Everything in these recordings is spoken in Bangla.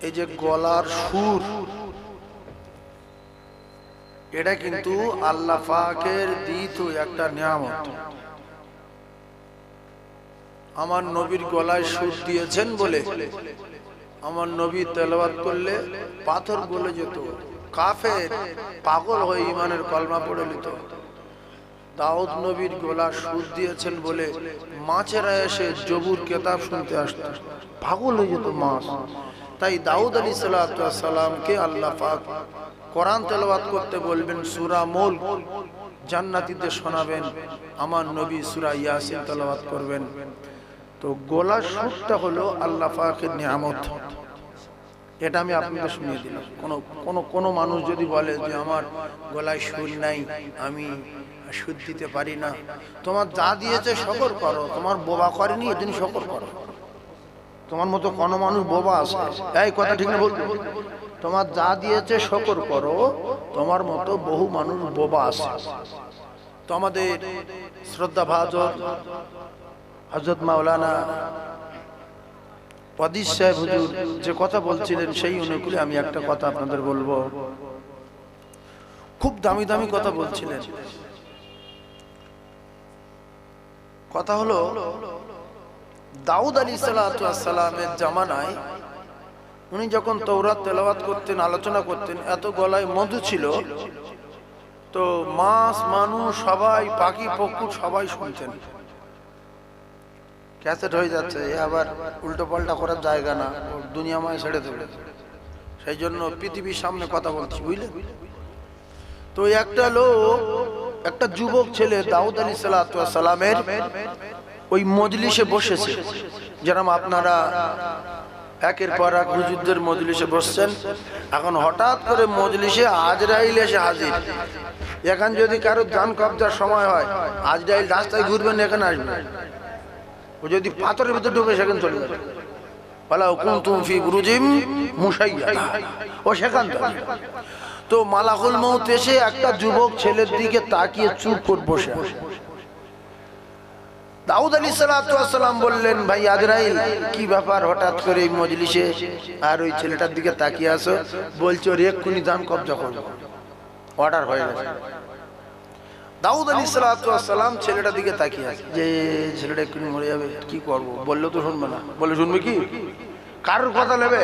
এই যে গলার সুর, এটা কিন্তু আল্লাহ পাকের দিত একটা নিয়ামত। আমার নবীর গলায় সুর দিয়েছেন বলে আমার নবী তেলাওয়াত করলে পাথর গলে যেত, কাফের পাগল হয়ে ইমানের কলমা পড়ে নিত। দাউদ নবীর গলা সুর দিয়েছেন বলে মাছেরা এসে জবুর কেতাব শুনতে আসতো, পাগল হয়ে যেত মাছ। তাই দাউদ আলাইহিস সালামকে আল্লাহ পাক কোরআন তেলাওয়াত করতে বলবেন, সূরা মুলক জান্নাতীদের শোনাবেন, আমার নবী সূরা ইয়াসিন তেলাওয়াত করবেন। তো গলার সুরটা হলো আল্লাহ পাকের নিয়ামত। এটা আমি আপনাকে শুনিয়ে দিলাম। কোনো মানুষ যদি বলে যে আমার গলায় সুর নাই, আমি সুর দিতে পারি না, তোমার যা দিয়েছে শকর করো। তোমার বোবা করেনি, এদিন শকর করো। তোমার মতো কোনো মানুষ বোবা আছে? এই কথা ঠিক না বলতে? তোমার যা দিয়েছে শকর করো, তোমার মতো বহু মানুষ বোবা আছে। তো আমাদের শ্রদ্ধা ভাজন হযরত মাওলানা ওয়াদিস সাহেব হুজুর যে কথা বলছিলেন, সেই অনুকূলে আমি একটা কথা আপনাদের বলবো। খুব দামি দামি কথা বলছিলেন। কথা হলো, দাউদ আলাইহিস সালামের জামানায় উনি যখন তাওরাত তেলাওয়াত করতেন, আলোচনা করতেন, এত গলায় মধু ছিল, তো মাছ মানুষ সবাই, পাখি পক্ষী সবাই শুনতেন। ক্যাসেট হয়ে যাচ্ছে, এ আবার উল্টো পাল্টা করার জায়গা না, দুনিয়াময় ছেড়ে দেবে। সেই জন্য পৃথিবীর সামনে কথা বলছি, বুঝলে? তো একটা লোক, একটা যুবক ছেলে দাউদ আলাইহিস সালামের ওই মজলিসে বসেছে, যেরকম আপনারা একের পর এক হুজুরদের মজলিসে বসছেন। এখন হঠাৎ করে মজলিসে আজরাইল এসে হাজির। এখন যদি কারো জান কবজার সময় হয়, আজরাইল রাস্তায় ঘুরবেন, এখানে আসবে। ও যদি পাথরের ভিতরে ঢুকে সেখানে চলে যাবে, ওয়ালাউ কুনতুম ফি বুরুজিম মুশাইয়াদা, ও সেখান থেকে। তো মালাকুল মউত এসে একটা যুবক ছেলের দিকে তাকিয়ে চুপ করে বসে আছে। দাউদ আলাইহিস সালাম বললেন, ভাই আজরাইল, কি ব্যাপার হঠাৎ করে এই মজলিসে আর ওই ছেলেটার দিকে তাকিয়ে আছো? বলছো ওর এক্ষুনি জান কবজা করবে, অর্ডার হয়ে গেছে। দাউদ আলাইহিস সালাম ছেলেটার দিকে তাকিয়ে আছে, যে ছেলেটা এক্ষুনি মরে যাবে, কি করব? বললেও তো শুনবে না। বলে শুনবে কি? কারোর কথা নেবে?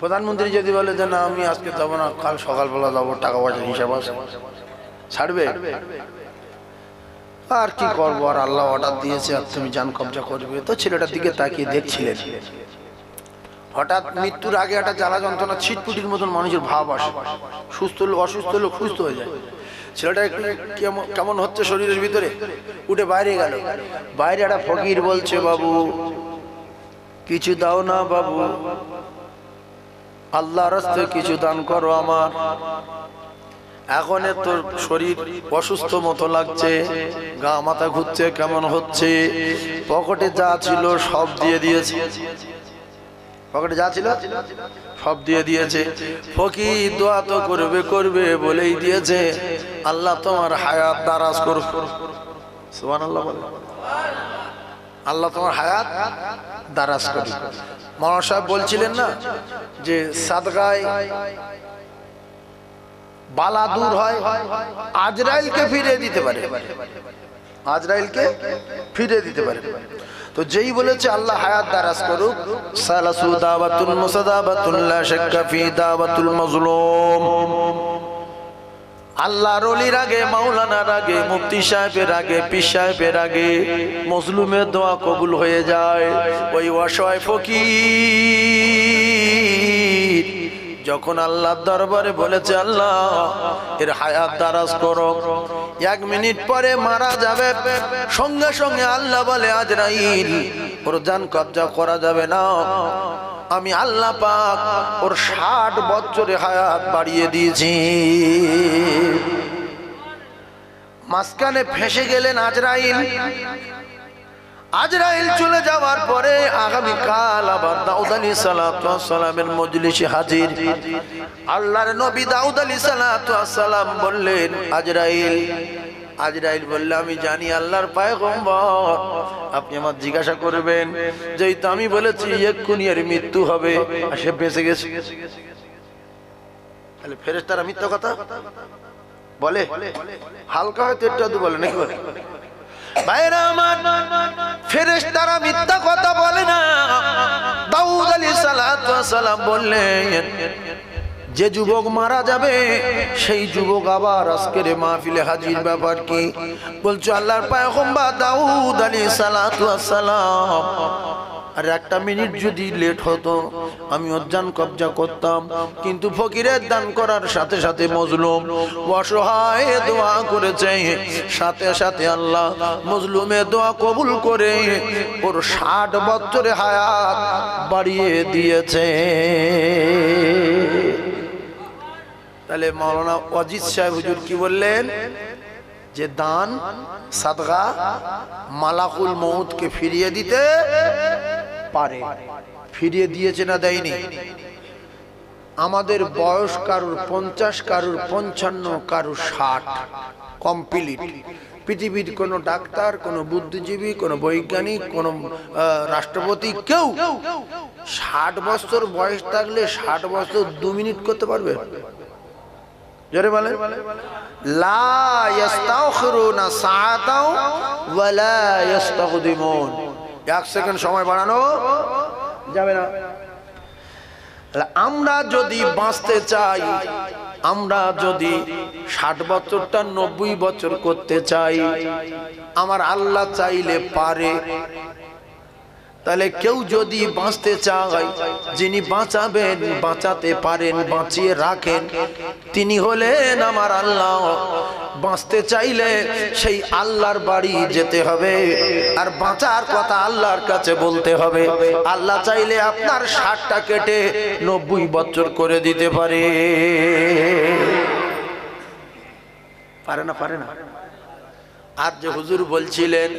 প্রধানমন্ত্রী যদি বলে যে না আমি আজকে যাবো না, কাল সকালবেলা যাবো, টাকা পয়সা হিসাব আছে, ছাড়বে? আর কি করবো, আর আল্লাহ অর্ডার দিয়েছে আর তুমি জান কবজা করবে। তো ছেলেটার দিকে তাকিয়ে দেখছিলেন। হঠাৎ মৃত্যুর আগে একটা জ্বালা যন্ত্রণা, ছিটপুটির মতন মানুষের ভাব আসে। সুস্থ লোক, অসুস্থ লোক সুস্থ হয়ে যায়। ছেলেটা একটু কেমন হচ্ছে শরীরের ভিতরে, উঠে বাইরে গেল। বাইরে একটা ফকির বলছে, বাবু কিছু দাও না বাবু, আল্লাহর রাস্তায় কিছু দান করো আমার। এখন তোর শরীর অসুস্থ মতো লাগছে, গা মাথা ঘুরছে, কেমন হচ্ছে। পকেটে যা ছিল সব দিয়ে দিয়েছে, পকেটে যা ছিল সব দিয়ে দিয়েছে। ফকির দোয়া তো করবে বলেই দিয়েছে, আল্লাহ তোমার হায়াত দারাজ করুক। সুবহানাল্লাহ বলে, আল্লাহ তোমার হায়াত দারাজ করুক। মাওলানা সাহেব বলছিলেন না যে সাদগায় বালা দূর হয়, আজরাইলকে ফিরিয়ে দিতে পারে, আজরাইলকে ফিরিয়ে দিতে পারে। তো যেই বলেছে আল্লাহ হায়াত দারাজ করুক, সালাসু দাওয়াতুল মুসাদাবাতুল লা শাক্কা ফি দাওয়াতুল মাজলুম। আল্লাহর ওলির আগে, মাওলানার আগে, মুফতি সাহেবের আগে, পীর সাহেবের আগে মজলুমের দোয়া কবুল হয়ে যায়। ওই অসহায় ফকির যখন আল্লাহর দরবারে বলেছে আল্লাহ এর হায়াত দারাজ করো, 1 মিনিট পরে মারা যাবে, সঙ্গে সঙ্গে আল্লাহ বলে আজরাইল ওর জান কবজা করা যাবে না, আমি আল্লাহ পাক ওর 60 বছরে হায়াত বাড়িয়ে দিয়েছি। মাঝখানে ফেঁসে গেলেন আজরাইল। আজরাইল চলে যাওয়ার পরে আগামীকাল আবার দাউদ আলাইহিস সালামের মজলিসে হাজির। আল্লাহর নবী দাউদ আলাইহিস সালাম বললেন, আজরাইল আজরাইল বলল, আমি জানি আল্লাহর পয়গম্বর, আপনি আমার জিজ্ঞাসা করবেন, যেহেতু আমি বলেছি এক্ষুনি এর মৃত্যু হবে, আর সে বেঁচে গেছে, তাহলে ফেরেশতারা মিথ্যা কথা বলে? হালকা হয়তো একটু বলে নাকি? বলে ভাইরা আমার, ফেরেশতারা মিথ্যা কথা বলে না। দাউদ আলাইহিস সালাতু ওয়াস সালাম বললেন, যে যুবক মারা যাবে সেই যুবক আবার আজকের মাহফিলে হাজির। ব্যাপার কি? বলছো আল্লাহর পয়গম্বর দাউদ আলাইহিস সালাতু ওয়াস সালাম, আর একটা মিনিট যদি লেট হতো আমি অজ্ঞান কবজা করতাম। কিন্তু ফকিরের দান করার সাথে সাথে মজলুম অসহায় দোয়া করেছে, সাথে সাথে আল্লাহ মজলুমের দোয়া কবুল করে ওর 60 বছরে হায়াত বাড়িয়ে দিয়েছে। তাহলে মাওলানা ওয়াজিদ সাহেব হুজুর কি বললেন? যে দান সাদকা মালাকুল মউতকে ফিরিয়ে দিতে পারে। ফিরিয়ে দিয়েছে না দেয়নি? আমাদের বয়স কারুর 50, কারুর 55, কারুর 60 কমপ্লিট। পৃথিবীর কোন ডাক্তার, কোন বুদ্ধিজীবী, কোন বৈজ্ঞানিক, কোন রাষ্ট্রপতি কেউ 60 বছর বয়স থাকলে 60 বছর 2 মিনিট করতে পারবে? জোরে বলেন। লা ইস্তাখিরুনা সাআতাও ওয়া লা ইস্তাকদিমুন। 1 সেকেন্ড সময় বাড়ানো যাবে না। আমরা যদি বাঁচতে চাই, আমরা যদি 60 বছরটা 90 বছর করতে চাই, আমার আল্লাহ চাইলে পারে। তাহলে কেউ যদি বাঁচতে চায়, যিনি বাঁচাবেন, বাঁচাতে পারেন, বাঁচিয়ে রাখেন, তিনি হলেন আমার আল্লাহ। বাঁচতে চাইলে সেই আল্লাহর বাড়ি যেতে হবে, আর বাঁচার কথা আল্লাহর কাছে বলতে হবে। আল্লাহ চাইলে আপনার 60টা কেটে 90 বছর করে দিতে পারে। পারে না? পারে না? আর যে হুজুর বলছিলেন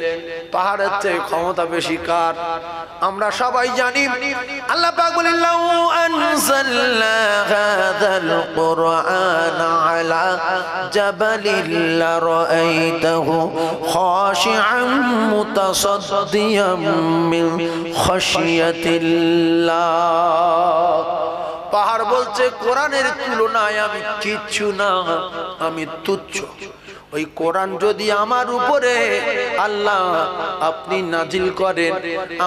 পাহাড়ের চেয়ে ক্ষমতা বেশি কার, আমরা সবাই জানি। আল্লাহ পাক বলেন, লাউ আনজালনা হাযাল কুরআন আলা জাবালিন লারাআইতাহু খাশিআন মুতাসাদ্দিয়াম মিন খাশিয়াতিল্লাহ। পাহাড় বলছে কোরআনের তুলনায় আমি কিচ্ছু না, আমি তুচ্ছ। ওই কোরআন যদি আমার উপরে আল্লাহ আপনি নাজিল করেন,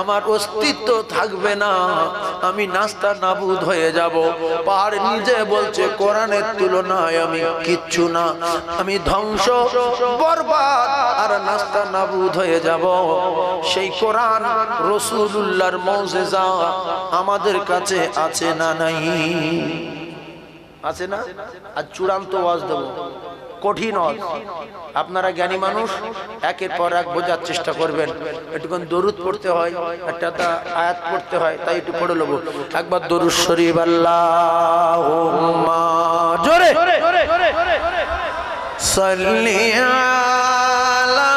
আমার অস্তিত্ব থাকবে না, আমি নাস্তা নাবুদ হয়ে যাব। পাহাড় নিজে বলছে কোরআনের তুলনায় আমি কিচ্ছু না, আমি ধ্বংস, বরবাদ আর নাস্তা নাবুদ হয়ে যাব। সেই কোরআন রাসূলুল্লাহর মুজিজা আমাদের কাছে আছে না নাই? আছে না? আর চূড়ান্ত ওয়াজ দেব, কঠিন ওয়াজ। আপনারা জ্ঞানী মানুষ, একের পর এক বোঝার চেষ্টা করবেন। একটুখান দরুদ পড়তে হয়, একটা আয়াত পড়তে হয়, তাই একটু পড়ে নেবো। একবার দরুদ শরীফ আল্লাহুম্মা জোরে সাল্লি আলা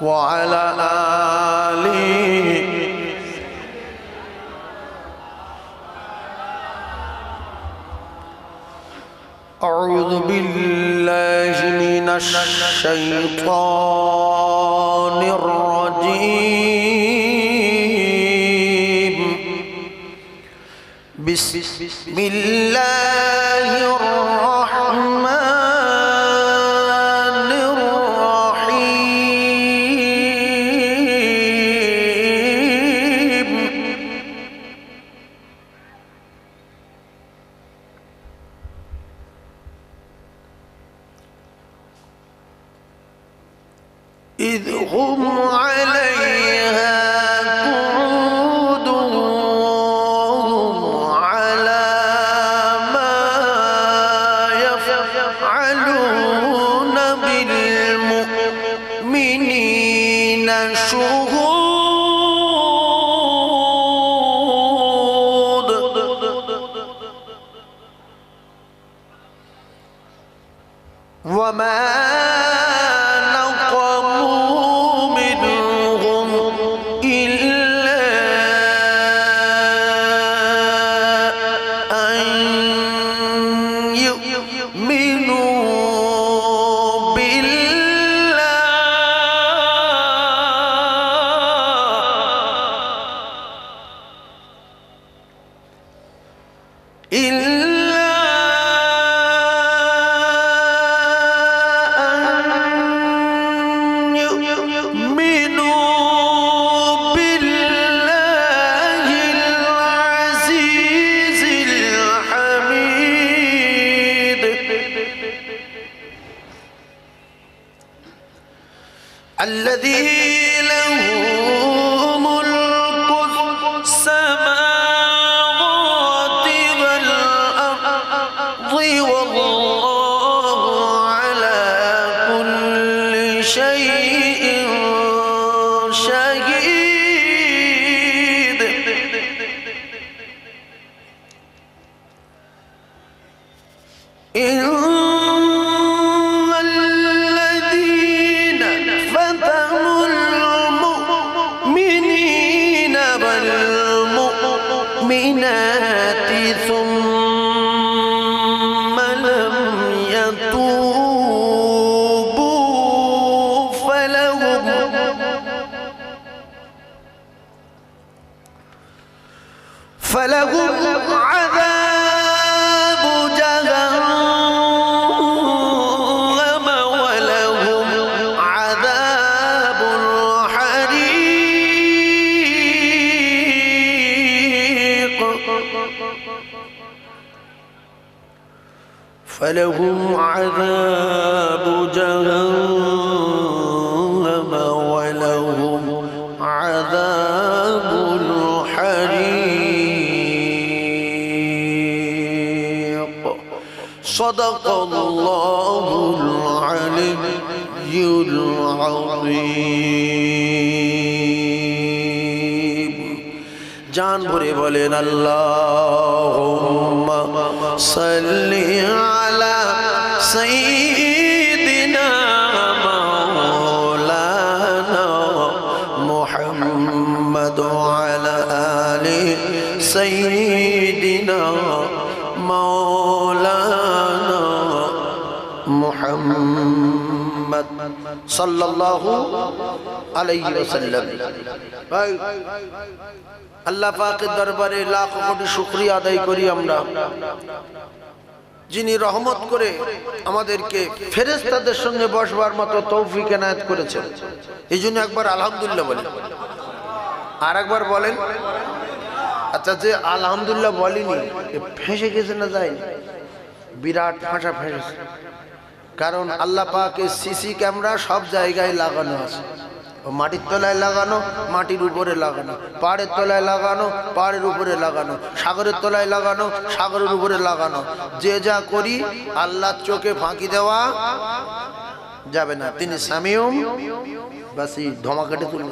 ওয়া আলা আলি أعوذ بالله من الشيطان الرجيم. بسم الله الرحمن الرحيم. إذ هم عليها قعود وهم على ما يفعلون بالمؤمنين شهود. وما الذي له ملك السماوات والأرض والله على كل شيء شهيد ثم لم يتوبوا فلهم عذاب جهنم ولهم عذاب الحريق فلهم عذاب جهنم ولهم عذاب الحريق صدق الله العلي العظيم জান ভরে বলেন আল্লাহুম্মা সাল্লি আলা সাইয়্যিদিনা মাওলানা মুহাম্মদ ওয়া আলা আলি সাইয়্যিদিনা মাওলানা মুহাম্মদ সাল্লাল্লাহু আলাইহি ওয়াসাল্লাম। আল্লাহ পাকের দরবারে লাখ কোটি শুকরিয়া আদায় করি আমরা, যিনি রহমত করে আমাদেরকে ফেরেশতাদের সঙ্গে বসবার মতো তৌফিক এনায়েত করেছেন। এই জন্য একবার আলহামদুলিল্লাহ বলেন, আর একবার বলেন। আচ্ছা, যে আলহামদুলিল্লাহ বলিনি ফেঁসে গেছে না যায়নি? বিরাট ফাঁসা ফেঁসেছে। কারণ আল্লাহ পাকের সিসি ক্যামেরা সব জায়গায় লাগানো আছে। মাটির তলায় লাগানো, মাটির উপরে লাগানো, পাহাড়ের তলায় লাগানো, পাহাড়ের উপরে লাগানো, সাগরের তলায় লাগানো, সাগরের উপরে লাগানো। যে যা করি আল্লাহর চোখে ফাঁকি দেওয়া যাবে না। তিনি সামিউম বাসি, ধমাকাটে তুলব।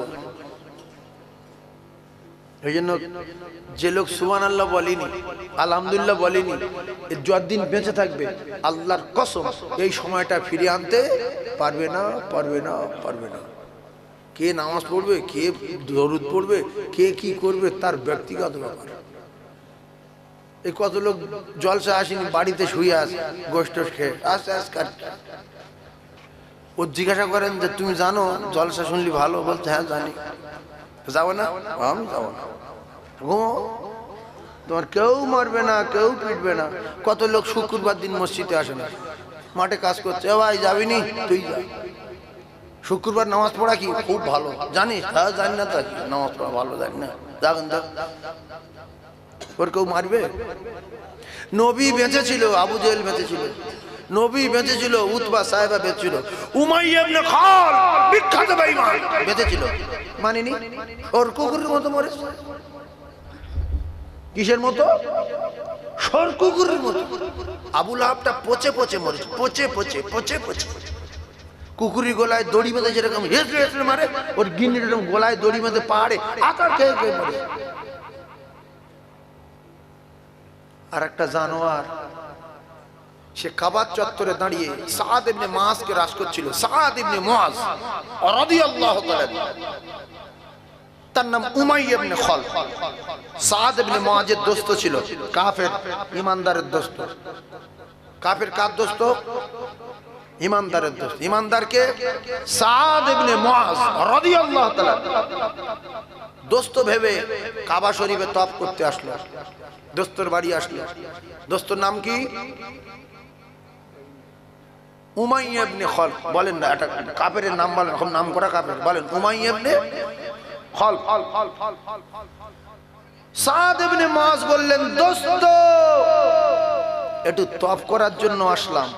এই জন্য যে লোক সুবহানাল্লাহ বলেনি, আলহামদুলিল্লাহ বলেনি, যতদিন বেঁচে থাকবে আল্লাহর কসম এই সময়টা ফিরিয়ে আনতে পারবে না, পারবে না, পারবে না। কে নামাজ পড়বে, কে দরুদ পড়বে, কে কি করবে তার ব্যক্তিগত ব্যাপার। এই কত লোক জলসা আসেনি, বাড়িতে শুয়ে আছে, গোষ্ঠ খেয়ে আস্তে আস্তে। ও জিজ্ঞাসা করেন যে তুমি জানো জলসা শুনলি ভালো? বলতে হ্যাঁ জানি। যাবো না? আমি যাবো না। ঘুমো, তোমার কেউ মারবে না, কেউ পিটবে না। কত লোক শুক্রবার দিন মসজিদে আসে না, মাঠে কাজ করছে। ভাই যাবিনি? তুই যা। শুক্রবার নামাজ পড়া কি খুব ভালো, জানিস? হ্যাঁ জানি না, তা কি নামাজ পড়া ভালো জানি না, যাবেন যা। ওর কেউ মারবে? নবী বেঁচে ছিল, আবু জেহেল বেঁচে ছিল, নবী বেঁচে ছিল, উতবা সাহেবা বেঁচে ছিল, উমাইয়া ইবনে খাল বিখ্যাত বেঈমান বেঁচে ছিল, মানিনি। ওর কুকুরের মতো মরেছে। কিসের মতো? সর কুকুরের মতো। আবু লাহাবটা পচে পচে মরেছে, পচে পচে পচে পচে। কুকুরের গলায় দড়ি বেঁধে যেরকম হেসড়ে হেসড়ে মারে, ওর গিন্নির এরকম গলায় দড়ি বেঁধে পাহাড়ে আকার খেয়ে খেয়ে মরে। আর একটা জানোয়ার, সে কাবার চত্বরে দাঁড়িয়ে সাদ ইবনে মুআজকে রাশ করছিল। সাদ ইবনে মুআজ রাদিয়াল্লাহু তাআলা, তার নাম উমাইয়া ইবনে খাল। সাদ ইবনে মুআজের দোস্ত ছিল, কাফের ইমানদারের দোস্ত। কাফের কার দোস্ত? ইমানদারের দোস্ত। ইমানদারকে সাদ ইবনে মুআজ রাদিয়াল্লাহু তাআলা দোস্ত ভেবে কাবা শরীফে তওয়াফ করতে আসলো। দোস্তর বাড়ি আসলো। দোস্তর নাম কি? উমাইয়া ইবনে খাল। বলেন না, এটা কাফেরের নাম বলেন, এখন নাম করা কাফের। বলেন উমাইয়া ইবনে খাল। সাদ ইবনে মুআজ বললেন, দোস্ত একটু তওয়াফ করার জন্য আসলাম।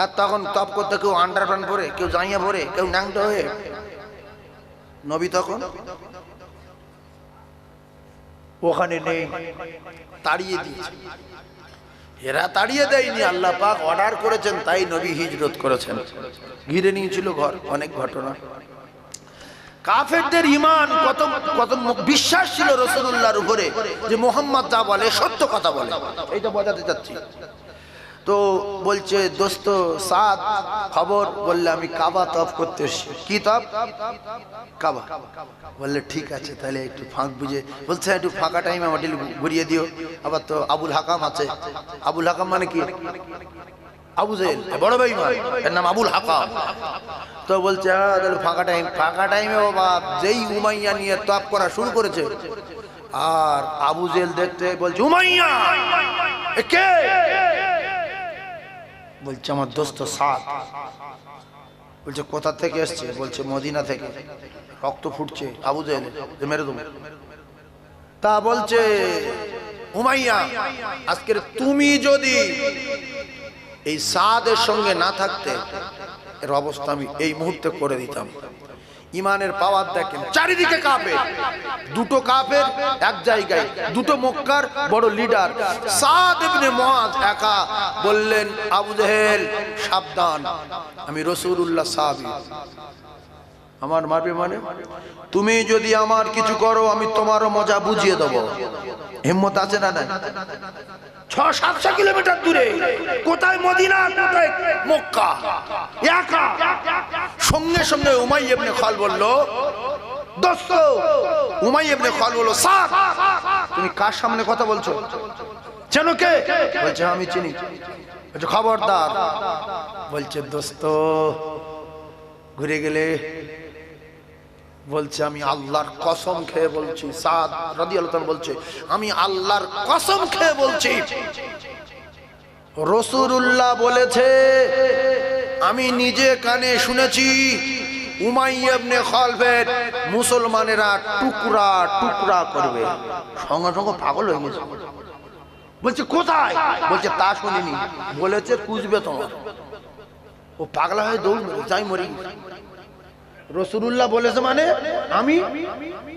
আর তখন তওয়াফ করতে কেউ আন্ডারপ্যান্ট পরে, কেউ জাঙ্গিয়া পরে, কেউ ন্যাংটা হয়ে। নবী তখন ওখানে নেই, তাড়িয়ে দিয়েছে। এরা তাড়িয়ে দেয়নি, আল্লাহ পাক অর্ডার করেছেন, তাই নবী হিজরত করেছেন। ঘিরে নিয়েছিল ঘর, অনেক ঘটনা। কাফেরদের ঈমান কত কত বিশ্বাস ছিল রাসূলুল্লাহর উপরে, যে মুহাম্মদ যা বলে সত্য কথা বলে, এইটা বোঝাতে চাচ্ছি। তো বলছে দোস্ত সাদ খবর, বললে আমি কাবা তওয়াফ করতে এসেছি। কি তওয়াফ? কাবা। বললে ঠিক আছে, তাহলে একটু ফাঁক বুঝে, বলছে একটু ফাঁকা টাইমে আমাকে ঘুরিয়ে দিও। আবার তো আবুল হাকাম আছে। আবুল হাকাম মানে কি? আবু জেহেল, বড় ভাই, এর নাম আবুল হাকাম। তো বলছে ফাঁকা টাইম, ফাঁকা টাইমে বাবা যেই উমাইয়া নিয়ে তওয়াফ করা শুরু করেছে, আর আবু জেহেল দেখতে বলছে উমাইয়া কে? বলছে আমার দোস্ত সাদ। বলছে কোথা থেকে এসছে? বলছে মদিনা থেকে। রক্ত ফুটছে আবু জেহেলের, মেরে দেবো। তা বলছে উমাইয়া, আজকের তুমি যদি এই সাদের সঙ্গে না থাকতে, এর অবস্থা আমি এই মুহূর্তে করে দিতাম। ইমানের পাওয়ার দেখেন, চারিদিকে কাফের, দুটো কাফের এক জায়গায়, দুটো মক্কার বড় লিডার। সাদ ইবনে মুআজ একা বললেন আবু জেহেল সাবধান, আমি রাসূলুল্লাহ সাহাবী, আমার মারবে মানে? তুমি যদি আমার কিছু করো আমি তোমারও মজা বুঝিয়ে দেবো। হিম্মত আছে না? নাই। 600-700 কিলোমিটার দূরে, কোথায় মদিনা, কোথায় মক্কা, একা। সঙ্গে সঙ্গে উমাইয়া ইবনে খাল বলল দোস্ত, উমাইয়া ইবনে খাল বলল সাদ, তুমি কার সামনে কথা বলছো? চেনো কে? বলছে আমি চিনি। বলছে খবরদার। বলছে দোস্ত, ঘুরে গেলে বলছে আমি আল্লাহর কসম খেয়ে বলছি, সাদ রাদিয়াল্লাহু তাআলা বলছে আমি আল্লাহর কসম খেয়ে বলছি, রাসূলুল্লাহ বলেছে, আমি নিজে কানে শুনেছি, উমাইয়া ইবনে খালফের মুসলমানেরা টুকরা টুকরা করবে। সঙ্গে সঙ্গে পাগল হয়ে গেছে। বলছে কোথায়? বলছে তা শুনিনি, বলেছে খুঁজবে তোমার। ও পাগলা হয়ে দৌড় মেরে যাই মরি। রাসূলুল্লাহ বলেছে মানে আমি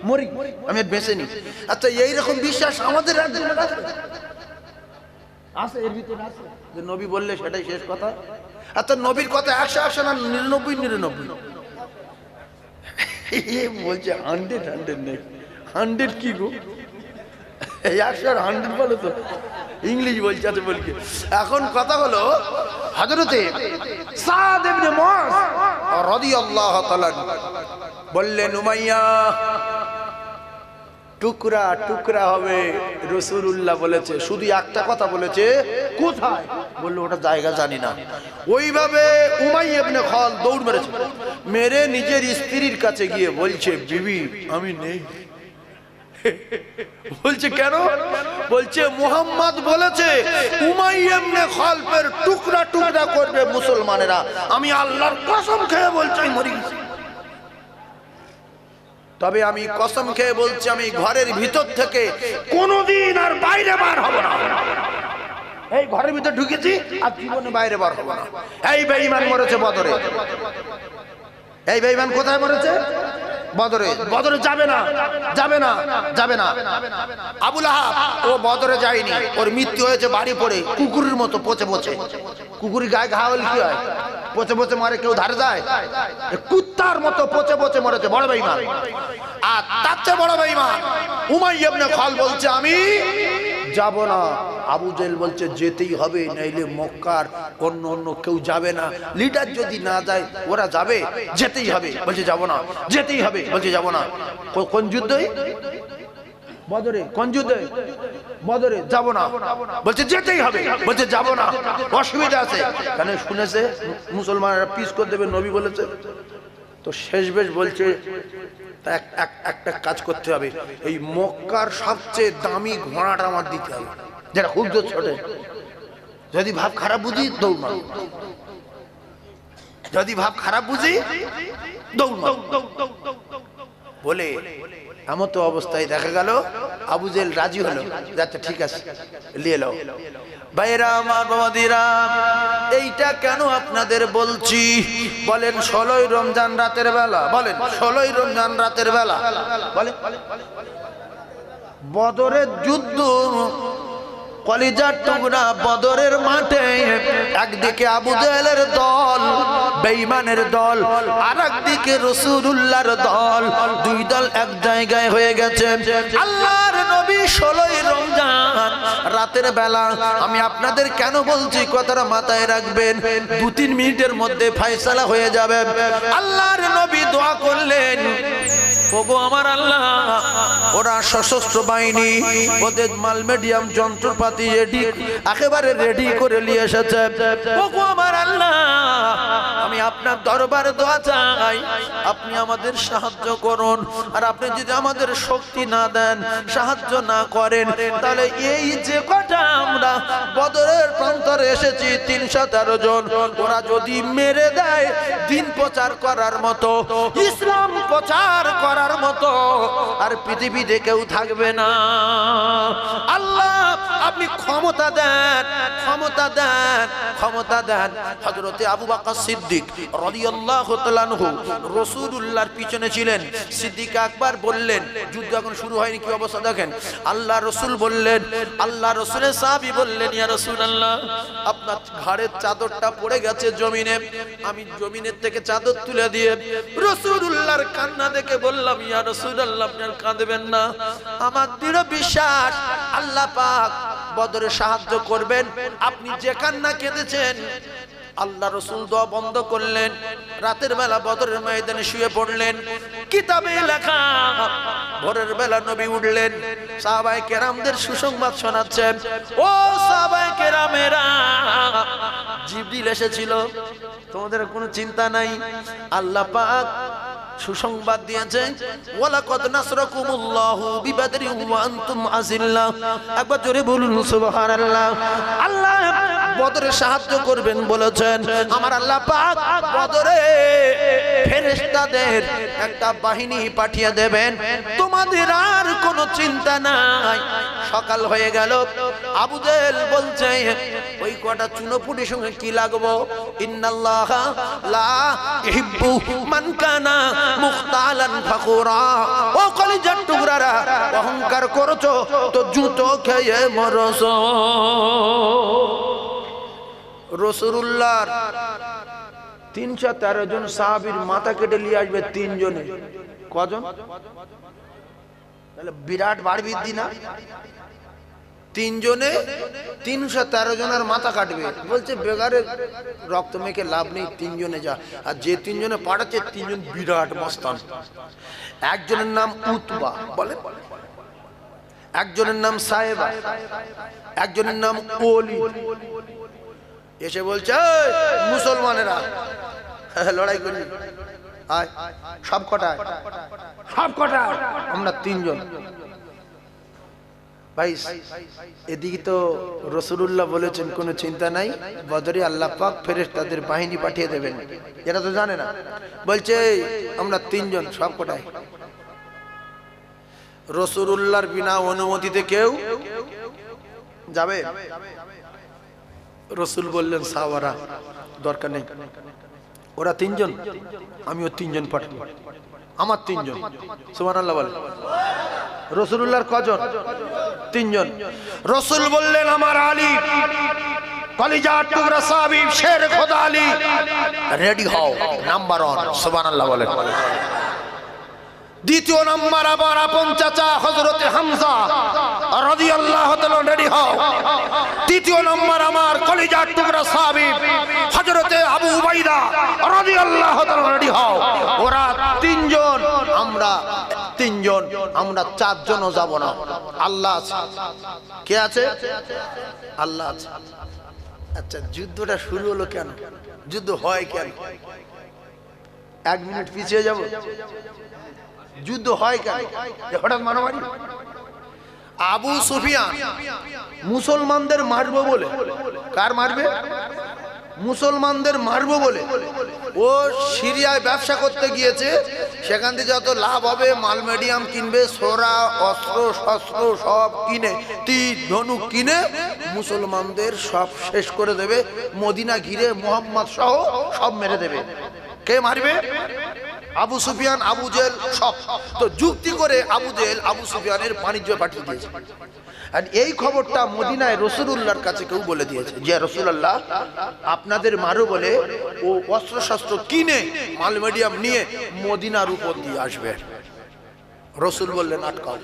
মরি, আমি বেঁচে নি। আচ্ছা এইরকম বিশ্বাস আমাদের একজনের আছে? এর ভিতরে আছে যে নবী বললে সেটাই শেষ কথা? আচ্ছা নবীর কথা 100 না 99? বলছে 100 নেই। 100 কি গো? 100 বলো তো, ইংলিশ বলছে। আছে বলকে এখন কথা হলো, হযরতে সাদ ইবনে মুআজ রাদিয়াল্লাহু তাআলা বললেন উমাইয়া টুকরা টুকরা হবে, রাসূলুল্লাহ বলেছে। শুধু একটা কথা বলেছে, কোথায়? বলল ওটা জায়গা জানি না। ওইভাবে উমাইয়া ইবনে খাল দৌড় মেরেছে, মেরে নিজের স্ত্রীর কাছে গিয়ে বলছে বিবি আমি নেই। বলছে কেন? বলছে মুহাম্মদ বলেছে উমাইয়া ইবনে খালফের টুকরা টুকরা করবে মুসলমানেরা, আমি আল্লাহর কসম খেয়ে বলছি আমি মরে গেছি। তবে আমি কসম খেয়ে বলছি আমি ঘরের ভিতর থেকে কোনোদিন আর বাইরে বার হব না। এই ঘরের ভিতর ঢুকেছি আর জীবনে বাইরে বার হব না। এই বেঈমান মরেছে বদরে। এই বেঈমান কোথায় মরেছে? বদরে। বদরে যাবে না, যাবে না, যাবে না। আবু লাহাব ও বদরে যায়নি, ওর মৃত্যু হয়েছে বাড়ি পড়ে কুকুরের মতো পচে পচে। কুকুরের গায়ে ঘা হলে কি হয়? পচে পচে মরে, কেউ ধারে যায়? কুত্তার মতো পচে পচে মরেছে, বড় বেঈমান। আর তার চেয়ে বড় বেঈমান উমাইয়া ইবনে খাল বলছে আমি যাব না। আবু জেহেল বলছে যেতেই হবে, নাইলে মক্কার অন্য অন্য কেউ যাবে না। লিডার যদি না যায় ওরা যাবে, যেতেই হবে। বলছে যাব না, যেতেই হবে। বলছে যাব না। কোন যুদ্ধে? বদরে। কোন যুদ্ধে? বদরে। যাব না। বলছে যেতেই হবে। বলছে যাব না, অসুবিধা আছে। কেন? শুনেছে মুসলমানরা পিস করে দেবে, নবী বলেছে। তো শেষ বেশ বলছে একটা কাজ করতে হবে, এই মক্কার সবচেয়ে দামি ঘোড়াটা আমার দিতে হবে, যেটা খুব জোর ছোটে। যদি ভাব খারাপ বুঝি দৌড় মার, যদি ভাব খারাপ বুঝি দৌড় মার বলে এমন তো অবস্থায় দেখা গেল আবু জেহেল রাজি হলো, যাচ্ছে ঠিক আছে নিয়ে নাও। ভাইরা আমার, বাবাদিরা, এইটা কেন আপনাদের বলছি বলেন? 16ই রমজান রাতের বেলা, বলেন 16ই রমজান রাতের বেলা, বলেন বদরের যুদ্ধ, কলিজার টুকরা বদরের মাঠে একদিকে আবু জেহেলের দল, বেঈমানের দল, আর একদিকে রাসূলুল্লাহর দল, দুই দল এক জায়গায় হয়ে গেছে। আল্লাহর নবী 16ই রমজান রাতের বেলা, আমি আপনাদের কেন বলছি কথাটা মাথায় রাখবেন, 2-3 মিনিটের মধ্যে ফয়সালা হয়ে যাবে। আল্লাহর নবী দোয়া করলেন, ওগো আমার আল্লাহ, ওরা সশস্ত্র বাহিনী, ওদের মাল মিডিয়াম যন্ত্রপাতি রেডি, একেবারে রেডি করে নিয়ে এসেছে। ওগো আমার আল্লাহ, আমি আপনার দরবারে দোয়া চাই, আপনি আমাদের সাহায্য করুন। আর আপনি যদি আমাদের শক্তি না দেন, সাহায্য না করেন, তাহলে এই যে কটা আমরা বদরের প্রান্তরে এসেছি 313 জন, ওরা যদি মেরে দেয়, দিন প্রচার করার মতো, ইসলাম প্রচার করার মতো আর পৃথিবীতে কেউ থাকবে না। আল্লাহ আপনি ক্ষমতা দেন, ক্ষমতা দেন, ক্ষমতা দেন। হযরতে আবু বকর সিদ্দিক রাদিয়াল্লাহু তাআলা আনহু রাসূলুল্লাহর পিছনে ছিলেন। সিদ্দিক আকবর বললেন, যুদ্ধ এখন শুরু হয়নি, কি অবস্থা দেখেন। আল্লাহ রাসূল বললেন, আল্লাহ রাসূলের সাহাবী বললেন, ইয়া রাসূলুল্লাহ, আপনার ঘাড়ের চাদরটা পড়ে গেছে জমিনে। আমি জমিনের থেকে চাদর তুলে দিয়ে রাসূলুল্লাহর কান্না দেখে বললাম, ইয়া রাসূলুল্লাহ, আপনি আর কাঁদবেন না, আমার দৃঢ় বিশ্বাস আল্লাহ পাক বদরে সাহায্য করবেন। আপনি যে কান্না কেঁদেছেন, আল্লাহ রাসূল দোয়া বন্ধ করলেন, রাতের বেলা বদরের ময়দানে শুয়ে পড়লেন। কিতাবে লেখা, ভোরের বেলা নবী উঠলেন, সাহাবায়ে কেরামদের সুসংবাদ শোনাচ্ছেন। ও সাহাবায়ে কেরামেরা, জিবরিল এসেছিল, তোমাদের কোনো চিন্তা নাই, আল্লাহ পাক সুসংবাদ দিয়েছেন, ওয়ালাকাদ নাসরাকুমুল্লাহু বিবাদরিন ওয়া আনতুম আযিল্লাহ। একবার জোরে বলুন সুবহানাল্লাহ। আল্লাহ বদরে সাহায্য করবেন বলেছেন। আমার আল্লাহ পাক বদরে ফেরেশতাদের একটা বাহিনী পাঠিয়ে দেবেন, তোমাদের আর কোনো চিন্তা নাই। সকাল হয়ে গেল, আবু জেহেল বলছে, ওই কটা চুনোপুটির সঙ্গে কি লাগবো? ইন্নাল্লাহা লা ইহিব্বু মান কানা মুখতালান ফাকুরা। ও কলিজার টুকরারা, অহংকার করছো তো জুতো খেয়ে মরছো। রাসূলুল্লাহর 313 জন সাহাবীর মাথা কেটে নিয়ে আসবে 3 জনে। কজন? তাহলে বিরাট বাড়বৃদ্ধি না? 3 জনে 313 জনের মাথা কাটবে। বলছে বেগারে রক্ত মেখে লাভ নেই, 3 জনে যা। আর যে 3 জনে পাঠাচ্ছে 3 জন বিরাট মস্তান। একজনের নাম উতবা, বলে, একজনের নাম সাহেবা, একজনের নাম ওলি। এসে বলছে, মুসলমানেরা লড়াই করি, আয় সব কটা, সব কটা, আমরা 3 জন। ভাই এদিকে তো রাসূলুল্লাহ বলেছেন কোনো চিন্তা নাই, বদরে আল্লাহ পাক ফেরেশতাদের বাহিনী পাঠিয়ে দেবেন। এরা তো জানে না, বলছে আমরা 3 জন, সব কটাই। রাসূলুল্লাহর বিনা অনুমতিতে কেউ যাবে? রাসূল বললেন, সাহাবারা দরকার নেই, ওরা 3 জন, আমিও 3 জন পাঠাবো, আমার 3 জন। সুবহানাল্লাহ বলে। রাসূলুল্লাহর কজন? 3 জন। রাসূল বললেন, আমার আলী, কলিজার টুকরা সাহাবী শের খোদা আলী, রেডি হও, নাম্বার 1। সুবহানাল্লাহ বলে। দ্বিতীয় নাম্বার আবার আপন চাচা হযরতে হামজা রাদিয়াল্লাহু তাআলা, রেডি হও। তৃতীয় নাম্বার আমার কলিজার টুকরা সাহাবী হযরতে আবু উবাইদা রাদিয়াল্লাহু তাআলা, রেডি হও। ওরা 3 জন, আমরা 3 জন, আমরা 4 জনও যাব না। আল্লাহ আছে। কে আছে? আল্লাহ আছে। আচ্ছা, যুদ্ধটা শুরু হলো কেন? যুদ্ধ হয় কেন? 1 মিনিট পিছিয়ে যাব। যুদ্ধ হয় কেন? হঠাৎ মারামারি। আবু সুফিয়ান মুসলমানদের মারবো বলে, কার মারবে? মুসলমানদের মারবো বলে ও সিরিয়ায় ব্যবসা করতে গিয়েছে। সেখান থেকে যত লাভ হবে মাল মিডিয়াম কিনবে, সোরা অস্ত্র শস্ত্র সব কিনে, তীর ধনুক কিনে মুসলমানদের সব শেষ করে দেবে। মদিনা ঘিরে মুহাম্মদ সহ সব মেরে দেবে। কে মারবে? আবু সুফিয়ান, আবু জেহেল সব। তো যুক্তি করে আবু জেহেল আবু সুফিয়ানের বাণিজ্য পাঠিয়ে দিয়েছে। আর এই খবরটা মদিনায় রাসূলুল্লাহর কাছে কেউ বলে দিয়েছে যে রাসূলুল্লাহ আপনাদের মারো বলে ও অস্ত্র শস্ত্র কিনে মাল মিডিয়াম নিয়ে মদিনার উপর দিয়ে আসবে। রাসূল বললেন আটকাও,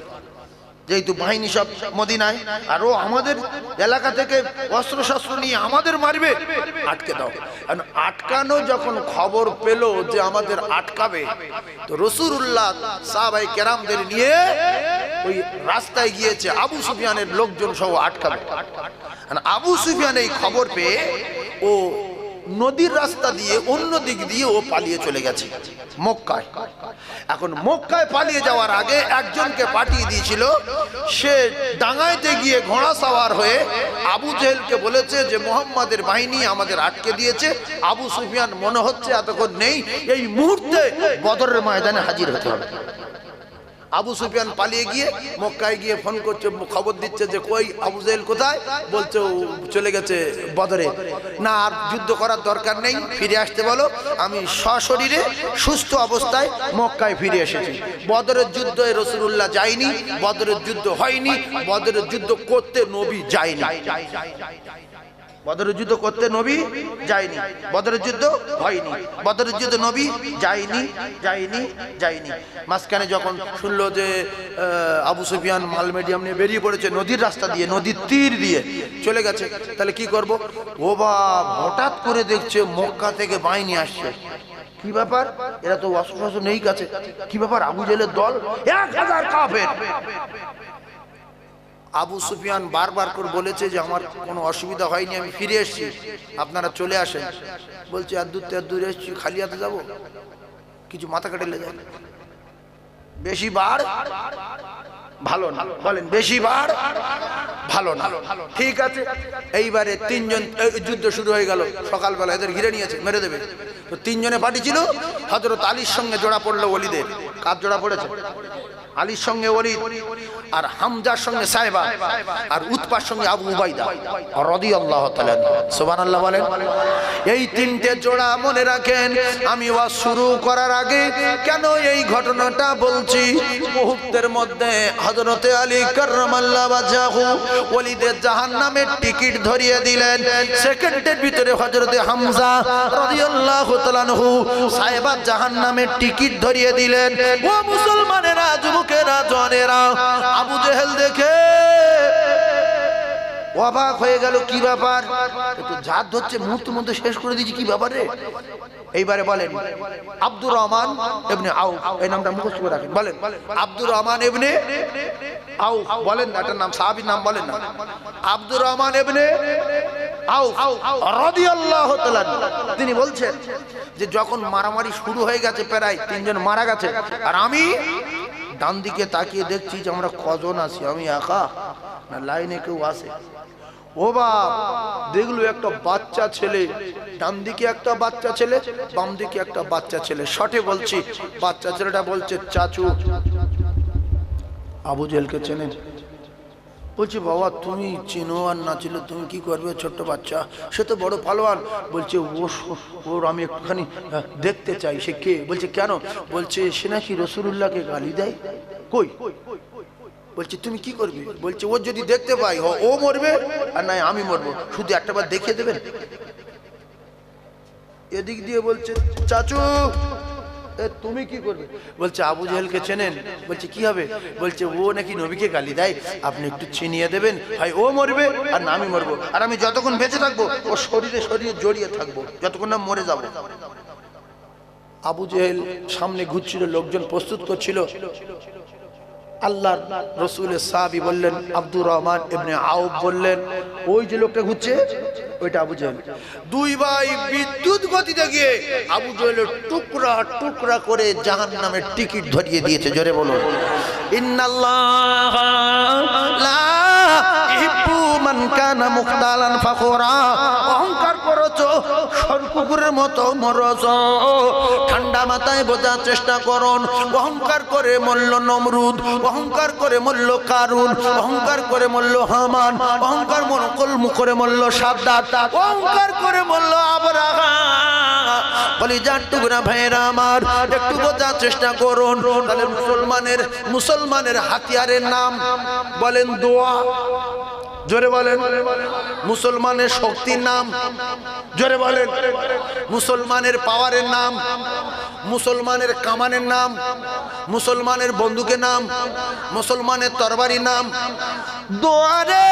যেহেতু বাহিনী সব মদিনায় আর ও আমাদের এলাকা থেকে অস্ত্র শস্ত্র নিয়ে আমাদের মারবে, আটকে দাও। কারণ আটকানো যখন খবর পেল যে আমাদের আটকাবে, তো রাসূলুল্লাহ সাহাবায়ে কেরামদের নিয়ে ওই রাস্তায় গিয়েছে আবু সুফিয়ানের লোকজন সহ আটকাবে। আবু সুফিয়ান এই খবর পেয়ে ও নদীর রাস্তা দিয়ে অন্য দিক দিয়ে ও পালিয়ে চলে গেছে মক্কায়। এখন মক্কায় পালিয়ে যাওয়ার আগে একজনকে পাঠিয়ে দিয়েছিল, সে ডাঙাইতে গিয়ে ঘোড়া সাওয়ার হয়ে আবু জেহেলকে বলেছে যে মুহাম্মাদের বাহিনী আমাদের আটকে দিয়েছে, আবু সুফিয়ান মনে হচ্ছে এতক্ষণ নেই, এই মুহূর্তে বদরের ময়দানে হাজির হতে হবে। আবু সুফিয়ান পালিয়ে গিয়ে মক্কায় গিয়ে ফোন করছে, খবর দিচ্ছে যে কই আবু জেহেল কোথায়? বলছে ও চলে গেছে বদরে। না আর যুদ্ধ করার দরকার নেই, ফিরে আসতে বলো। আমি সশরীরে সুস্থ অবস্থায় মক্কায় ফিরে এসেছি। বদরের যুদ্ধে রাসূলুল্লাহ যায়নি, বদরের যুদ্ধ হয়নি, বদরের যুদ্ধ করতে নবী যায়নি। বদরের যুদ্ধ করতে নবী যায়নি, বদরের যুদ্ধ হয়নি, বদরের যুদ্ধ নবী যায়নি। মাঝখানে যখন শুনলো যে আবু সুফিয়ান মাল মিডিয়াম নিয়ে বেরিয়ে পড়েছে নদীর রাস্তা দিয়ে, নদীর তীর দিয়ে চলে গেছে, তাহলে কি করব? ও বাপ, হঠাৎ করে দেখছে মক্কা থেকে বাহিনী আসছে। কি ব্যাপার? এরা তো অস্ত্র নেই কাছে, কি ব্যাপার? আবু জেহেলের দল 1000 কাফের। আবু সুফিয়ান বারবার করে বলেছে যে আমার কোনো অসুবিধা হয়নি, আমি ফিরে এসেছি, আপনারা চলে আসেন। বলছে আর দূর এসেছি, খালি হাতে যাবো? কিছু মাথা কাটলে যায়। বেশি বার ভালো না, বলেন বেশি বার ভালো না। ঠিক আছে, এইবারে তিনজন, যুদ্ধ শুরু হয়ে গেল। সকালবেলা এদের ঘিরে নিয়েছে, মেরে দেবে। তো তিনজনে পাঠিয়েছিল, হযরত আলীর সঙ্গে জোড়া পড়লো ওলিদের। কার জোড়া পড়েছে? আলীর সঙ্গে ওলিদ, আর হামজার সঙ্গে সাইবা, আর উতবার সঙ্গে আবু উবাইদা রাদিয়াল্লাহু তাআলা। সুবহানাল্লাহ বলেন। এই তিনটে জোড়া মনে রাখেন। আমি ওয়াজ শুরু করার আগে কেন এই ঘটনাটা বলছি? মুহূর্তের মধ্যে হযরতে আলী কাররামাল্লাহু ওয়াজহাহু ওলিদের জাহান্নামের টিকিট ধরিয়ে দিলেন। সেকেন্ডের ভিতরে হযরতে হামজা রাদিয়াল্লাহু তাআলা আনহু সাইবার জাহান্নামের টিকিট ধরিয়ে দিলেন। ও মুসলমানেরা, যুবকেরা, জওয়ানেরা, আবু জেহেল দেখে অবাক হয়ে গেল। কি ব্যাপার? একটু জাত ধরছে, মুহূর্তের মধ্যে শেষ করে দিয়েছি, কি ব্যাপার রে? এইবারে বলেন আব্দুর রহমান ইবনে আউফ, এই নামটা মুখস্থ করে রাখেন। বলেন আব্দুর রহমান ইবনে আউফ, বলেন না, এটার নাম সাহাবীর নাম বলেন না। আব্দুর রহমান ইবনে আউফ রাদিয়াল্লাহু তাআলা, তিনি বলছেন যে যখন মারামারি শুরু হয়ে গেছে, প্রায় তিনজন মারা গেছে, আর আমি ডান দিকে তাকিয়ে দেখছি যে আমরা কজন আছি, আমি একা না লাইনে কেউ আছে। ও বাপ, দেখলো একটা বাচ্চা ছেলে, ডান দিকে একটা বাচ্চা ছেলে, বাম দিকে একটা বাচ্চা ছেলে। শটে বলছি, বাচ্চা ছেলেটা বলছে চাচু আবু জেহেলকে চেনেন? বলছে বাবা তুমি চিনো আর না চিনো তুমি কি করবে, ছোট্ট বাচ্চা, সে তো বড় পালোয়ান। বলছে ওর আমি একটুখানি দেখতে চাই। সে কে? বলছে কেন? বলছে সে নাকি রাসূলুল্লাহকে গালি দেয়। কই? বলছে তুমি কি করবে? বলছে ও যদি দেখতে পাই ও মরবে আর নাই আমি মরবো, শুধু একটাবার দেখিয়ে দেবেন। এদিক দিয়ে বলছে চাচু তুমি কি করবে? বলছে আবু জেহেলকে চেনেন? বলছে কি হবে? বলছে ও নাকি নবীকে গালি দেয়, আপনি একটু চিনিয়ে দেবেন, হয় ও মরবে আর না আমি মরবো, আর আমি যতক্ষণ বেঁচে থাকবো ও শরীরে জড়িয়ে থাকবো, যতক্ষণ না মরে যাবো। আবু জেহেল সামনে ঘুরছিল, লোকজন প্রস্তুত করছিল। আল্লাহর রাসূলের সাহাবী বললেন, আব্দুর রহমান ইবনে আউফ বললেন, ওই যে লোকটা ঘুরছে ওইটা আবু জেহেল। দুই ভাই বিদ্যুৎ গতিতে গিয়ে আবু জেহেলের টুকরা টুকরা করে জাহান্নামের টিকিট ধরিয়ে দিয়েছে। জোরে বলুন ইন্নাল্লাহা লা ইউহিব্বু মান কানা মুখতালান ফাখুরা, অহংকার করেছো সরকুকুরের মতো মরছো। ঠান্ডা মাথায় বোঝার চেষ্টা করুন। অহংকার করে মরল নমরুদ, অহংকার করে মরল কারুন, অহংকার করে মরল হামান, অহংকার করে মরল সাদ্দাত, অহংকার করে মরল আবরাহা। কলিজার টুকরা ভাইয়েরা আমার, একটু বোঝার চেষ্টা করুন। তাহলে মুসলমানের হাতিয়ারের নাম বলেন দোয়া, জোরে বলেন। মুসলমানের শক্তির নাম জোরে বলেন। মুসলমানের পাওয়ারের নাম, মুসলমানের কামানের নাম, মুসলমানের বন্দুকের নাম, মুসলমানের তরবারির নাম দোয়া রে।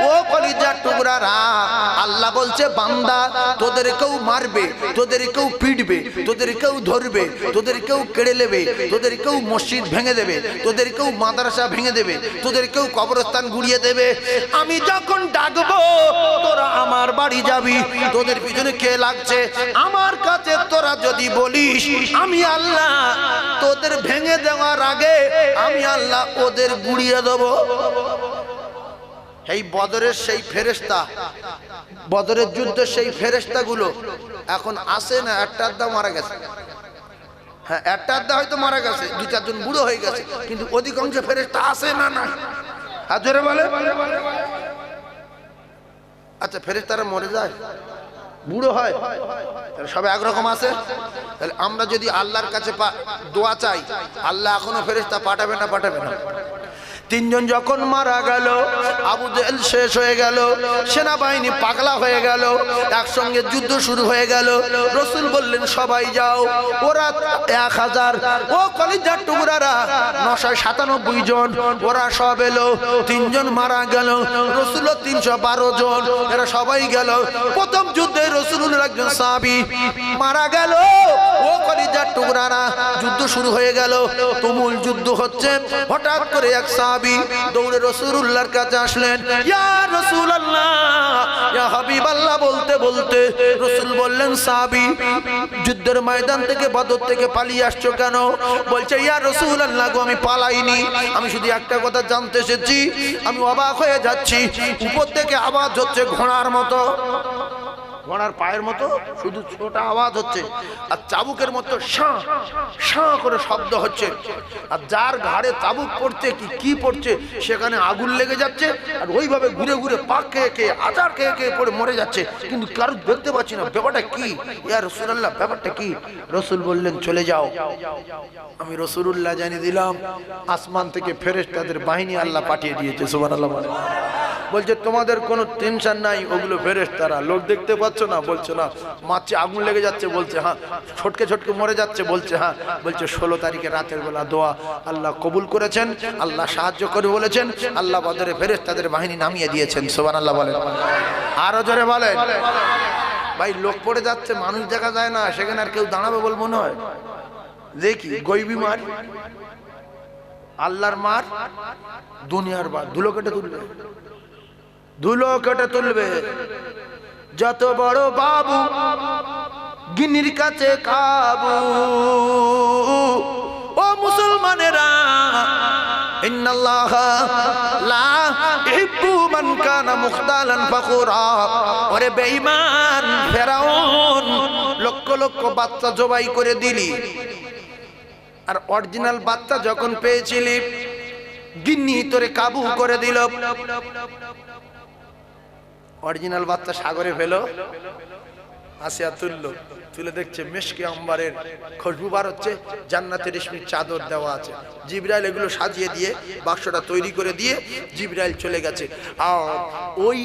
ও কলিজার টুকরারা, আল্লাহ বলছে বান্দা তোদেরকেও মারবে, তোদেরকেও পিটবে, তোদেরকেও ধরবে, তোদেরকেও কেড়ে নেবে, তোদেরকেও মসজিদ ভেঙে দেবে, তোদেরকেও মাদ্রাসা ভেঙে দেবে, তোদেরকেও কবরস্থান গুড়িয়ে দেবে। আমি যখন ডাকবো তোরা আমার বাড়ি যাবি, তোদের পিছনে কে লাগছে আমার কাছে তোরা যদি বলিস, আমি আল্লাহ তোদের ভেঙে দেওয়ার আগে আমি আল্লাহ ওদের গুড়িয়ে দেবো। এই বদরের সেই ফেরেশতা, বদরের যুদ্ধের সেই ফেরেশতা গুলো এখন আসে না? একটা আধা মারা গেছে, হ্যাঁ একটা আধা হয়তো মারা গেছে, দু চারজন বুড়ো হয়ে গেছে, কিন্তু অধিকাংশ ফেরেশতা আসে না। না আর জোরে বলে। আচ্ছা ফেরেশতারা মরে যায়, বুড়ো হয়, তাহলে সব একরকম আছে? তাহলে আমরা যদি আল্লাহর কাছে দোয়া চাই, আল্লাহ এখনো ফেরেশতা পাঠাবে না? পাঠাবে না। তিনজন যখন মারা গেল, আবু জেহেল শেষ হয়ে গেল, সেনাবাহিনী পাগলা হয়ে গেল, একসঙ্গে যুদ্ধ শুরু হয়ে গেল। রসুল বললেন সবাই যাও। ওরা 1000, ও কলিজার টুকরারা 997 জন, ওরা সব এলো। তিনজন মারা গেল, রসুল 312 জন, এরা সবাই গেল। প্রথম যুদ্ধে রসুলের একজন সাহাবী মারা গেল। ও কলিজার টুকরারা, যুদ্ধ শুরু হয়ে গেল, তুমুল যুদ্ধ হচ্ছে। হঠাৎ করে এক সাহাবী দৌড়ে রাসূলুল্লাহর কাছে আসলেন। ইয়া রাসূলুল্লাহ, ইয়া হাবিবাল্লাহ বলতে বলতে রাসূল বললেন, সাহাবী যুদ্ধের ময়দান থেকে, বদর থেকে পালিয়ে আসছো কেন? বলছে, ইয়া রাসূলুল্লাহ গো, আমি পালাইনি, আমি শুধু একটা কথা জানতে এসেছি। আমি অবাক হয়ে যাচ্ছি, উপর থেকে আওয়াজ হচ্ছে ঘোড়ার মতো, ঘোড়ার পায়ের মতো শুধু ছোট আওয়াজ হচ্ছে, আর চাবুকের মতো শাঁ শাঁ করে শব্দ হচ্ছে। আর যার ঘাড়ে চাবুক পড়ছে কি পড়ছে সেখানে আগুন লেগে যাচ্ছে, আর ওইভাবে ঘুরে ঘুরে পাক খেয়ে খেয়ে আচার খেয়ে খেয়ে পড়ে মরে যাচ্ছে, কিন্তু কারো দেখতে পাচ্ছি না। ব্যাপারটা কি ইয়া রাসূলুল্লাহ, ব্যাপারটা কি? রাসূল বললেন, চলে যাও। আমি রাসূলুল্লাহ জানিয়ে দিলাম, আসমান থেকে ফেরেশতাদের বাহিনী আল্লাহ পাঠিয়ে দিয়েছে। সুবহানাল্লাহ। বলছে তোমাদের কোনো টেনশন নাই, ওগুলো ফেরেশতারা, লোক দেখতে পাচ্ছ না? বলছে না। মারছে, আগুন লেগে যাচ্ছে? বলছে হ্যাঁ। ছটকে ছটকে মরে যাচ্ছে? বলছে হ্যাঁ। বলছে 16 তারিখে রাতের বেলা দোয়া আল্লাহ কবুল করেছেন, আল্লাহ সাহায্য করে বলেছেন, আল্লাহ বদরে ফেরেশতাদের বাহিনী নামিয়ে দিয়েছেন। সুবহানাল্লাহ বলেন, আরো জোরে বলেন। ভাই লোক পড়ে যাচ্ছে, মানুষ দেখা যায় না, সেখানে আর কেউ দাঁড়াবে বল মনে হয়? দেখি গয়বি মার, আল্লাহর মার, দুনিয়ার মার, ধুলো কেটে তুলবে, ধুলো কেটে তুলবে। যত বড় বাবু গিন্নির কাছে কাবু। ও মুসলমানেরা, ইন্নাল্লাহা লা ইহিব্বু মান কানা মুখতালান ফাখুরা। ওরে বেঈমান ফেরাউন, লক্ষ লক্ষ বাচ্চা জবাই করে দিলি, আর অরিজিনাল বাচ্চা যখন পেয়েছিলি গিন্নি তোরে কাবু করে দিল। অরিজিনাল বাচ্চা সাগরে ফেলো, আসিয়া তুললো, তুলে দেখছে মিশকে আম্বারের খুশবু বার হচ্ছে, জান্নাতের রেশমির চাদর দেওয়া আছে। জিবরাইল এগুলো সাজিয়ে দিয়ে বাক্সটা তৈরি করে দিয়ে জিবরাইল চলে গেছে। আর ওই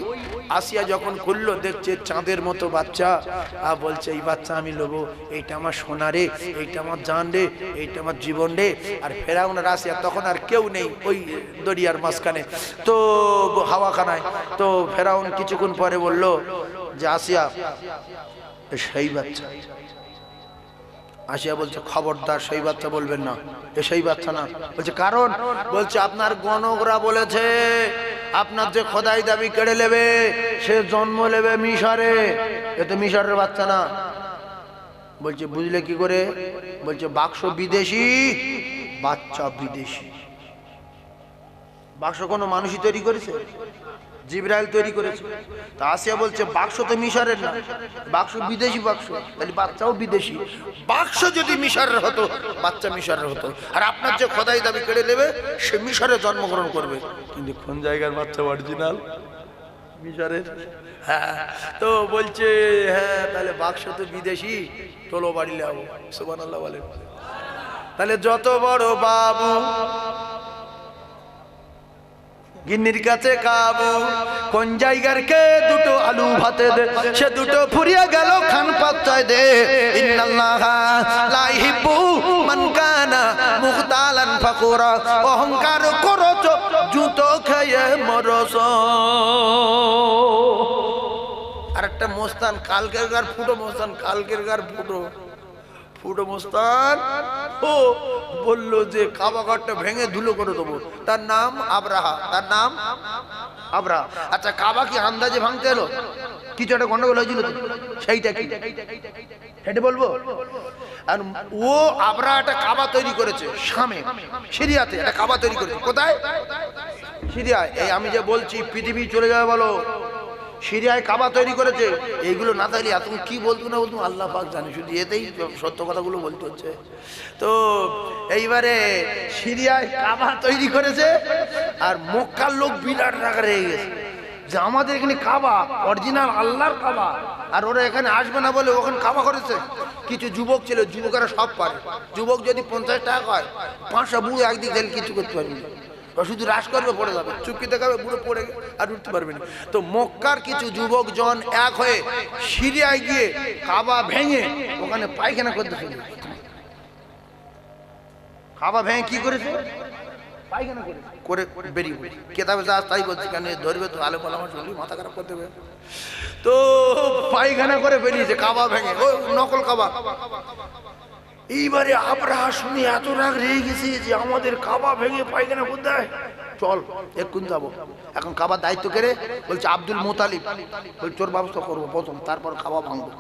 আসিয়া যখন করলো, দেখছে চাঁদের মতো বাচ্চা, আর বলছে এই বাচ্চা আমি লোবো, এইটা আমার সোনা রে, এইটা আমার জান রে, এইটা আমার জীবন রে। আর ফেরাউন আর আসিয়া তখন আর কেউ নেই ওই দরিয়ার মাঝখানে, তো হাওয়াখানায়। তো ফেরাউন কিছুক্ষণ পরে বলল যে আসিয়া সেই বাচ্চা। আসিয়া বলছে খবরদার সেই বাচ্চা বলবেন না, এ সেই বাচ্চা না। বলছে কারণ? বলছে আপনার গণকরা বলেছে আপনার যে খোদাই দাবি কেড়ে নেবে, সে জন্ম নেবে মিশরে, এ তো মিশরের বাচ্চা না। বলছে বুঝলে কি করে? বলছে বাক্স বিদেশি, বাচ্চা বিদেশি। বাক্স কোনো মানুষই তৈরি করেছে? জিবরাইল তৈরি করেছে। তা আসিয়া বলছে বাক্স তো মিশরের না, বাক্স বিদেশি বাক্স, তাহলে বাচ্চাও বিদেশি। বাক্স যদি মিশরের হতো বাচ্চা মিশরের হতো, আর আপনার যে খোদাই দাবি কেড়ে নেবে সে মিশরে জন্মগ্রহণ করবে, কিন্তু কোন জায়গার বাচ্চা অরিজিনাল মিশরের। হ্যাঁ, তো বলছে হ্যাঁ তাহলে বাক্স তো বিদেশি, চলো বাড়ি যাবো। সুবহানাল্লাহ বলেন। তাহলে যত বড় বাবু গিন্নির কাছে কাবু, কোন জায়গার কে দুটো আলু ভাতে দে, সে দুটো ফুরিয়ে গেল খান পাত্তায় দে। ইন্নাল্লাহা লা ইহিব্বু মান কানা মুখতালান ফাকুরা, অহংকার করছ জুতো খেয়ে মরছ। আর একটা মোস্তান কালকের গার ফুটো, মোস্তান কালকের গার ফুটো, ফুটো মোস্তান ও বললো যে কাবা ঘরটা ভেঙে ধুলো করে দেবো। তার নাম আবরাহা, তার নাম আবরাহা। আচ্ছা কাবা কি আন্দাজে ভাঙতে এলো? কিছু একটা গন্ডগোল হয়েছিল তো, সেইটা কি হেঁটে বলবো? আর ও আবরাহাটা কাবা তৈরি করেছে শামে, সিরিয়াতে একটা কাবা তৈরি করেছে। কোথায়? সিরিয়ায়। এই আমি যে বলছি পৃথিবী চলে যাবে বলো, সিরিয়ায় কাবা তৈরি করেছে। এইগুলো না তাইলে এত কি বলতো না বলতো আল্লাহ পাক জানে, শুধু এতেই সত্য কথাগুলো বলতে হচ্ছে। তো এইবারে সিরিয়ায় কাবা তৈরি করেছে, আর মক্কার লোক বিরাট রাগা রেগে গেছে যে আমাদের এখানে কাবা অরিজিনাল আল্লাহর কাবা, আর ওরা এখানে আসবে না বলে ওখানে কাবা করেছে। কিছু যুবক ছিল, যুবকেরা সব পারে। যুবক যদি 50 টাকা হয়, 5টা বুড়ো একদিক থেকে কিছু করতে পারবে না, শুধু রাস করবে, পড়ে যাবে, চুপকি দেখাবে, বুড়ো পড়ে আর উঠতে পারবে না। তো মক্কার কিছু যুবক জন এক হয়ে সিরিয়ায় গিয়ে কাবা ভেঙে ওখানে পায়খানা করতে শুরু। কাবা ভেঙে কি করেছে? পায়খানা করে বেরিয়ে পড়ে। কেতাবে যা তাই বলছি, কেন ধরবে তো আলে পালামা শুনলি মাথা খারাপ করতে হবে। তো পায়খানা করে বেরিয়েছে কাবা ভেঙে, ও নকল কাবা। এইবারে আবরাহা শুনে এত রাগ রেগে গেছে যে আমাদের কাবা ভেঙে পায়খানা কোথায়, চল এক্ষুনি যাবো। এখন কাবার দায়িত্ব কেড়ে বলছে আব্দুল মুতালিব, বলছে তোর ব্যবস্থা করবো প্রথম, তারপর কাবা ভাঙবো